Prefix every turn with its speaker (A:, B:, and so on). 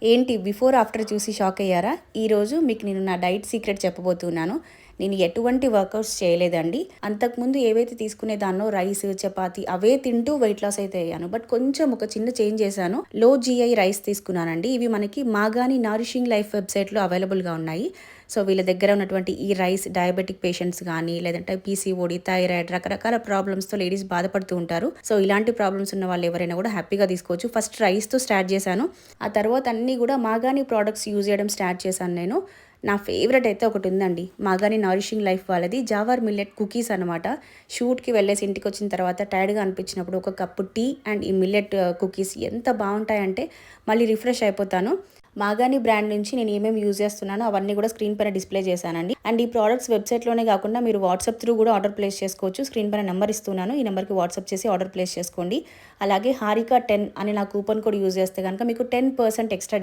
A: ఏంటి before after చూసి shock అయ్యారా? ఈరోజు మీకు నేను నా డైట్ సీక్రెట్ చెప్పబోతున్నాను. నేను ఎటువంటి వర్కౌట్స్ చేయలేదండి. అంతకుముందు ఏవైతే తీసుకునేదాన్నో రైస్, చపాతీ అవే తింటూ వెయిట్ లాస్ అయితే అయ్యాను. బట్ కొంచెం ఒక చిన్న చేంజ్ చేశాను. లో జీఐ రైస్ తీసుకున్నానండి. ఇవి మనకి మాగాని నారిషింగ్ లైఫ్ వెబ్సైట్లో అవైలబుల్గా ఉన్నాయి. సో వీళ్ళ దగ్గర ఉన్నటువంటి ఈ రైస్ డయాబెటిక్ పేషెంట్స్ కానీ, లేదంటే పీసీఓడి, థైరాయిడ్ రకరకాల ప్రాబ్లమ్స్తో లేడీస్ బాధపడుతూ ఉంటారు. సో ఇలాంటి ప్రాబ్లమ్స్ ఉన్న వాళ్ళు ఎవరైనా కూడా హ్యాపీగా తీసుకోవచ్చు. ఫస్ట్ రైస్తో స్టార్ట్ చేశాను. ఆ తర్వాత అన్నీ కూడా మాగాని ప్రోడక్ట్స్ యూజ్ చేయడం స్టార్ట్ చేశాను నేను. నా ఫేవరెట్ అయితే ఒకటి ఉందండి, మాగాని నారిషింగ్ లైఫ్ వాళ్ళది జావార్ మిల్లెట్ కుకీస్ అనమాట. షూట్కి వెళ్ళేసి ఇంటికి వచ్చిన తర్వాత టైర్డ్గా అనిపించినప్పుడు ఒక కప్పు టీ అండ్ ఈ మిల్లెట్ కుకీస్ ఎంత బాగుంటాయంటే మళ్ళీ రిఫ్రెష్ అయిపోతాను. మాగాని బ్రాండ్ నుంచి నేను ఏమేమి యూజ్ చేస్తున్నానో అవన్నీ కూడా స్క్రీన్ పైన డిస్ప్లే చేశానండి. అండ్ ఈ ప్రోడక్ట్స్ వెబ్సైట్లోనే కాకుండా మీరు వాట్సాప్ త్రూ కూడా ఆర్డర్ ప్లేస్ చేసుకోవచ్చు. స్క్రీన్ పైన నెంబర్ ఇస్తున్నాను, ఈ నెంబర్కి వాట్సాప్ చేసి ఆర్డర్ ప్లేస్ చేసుకోండి. అలాగే హారిక 10 అనే నా కూపన్ కోడ్ యూజ్ చేస్తే కనుక మీకు 10% ఎక్స్ట్రా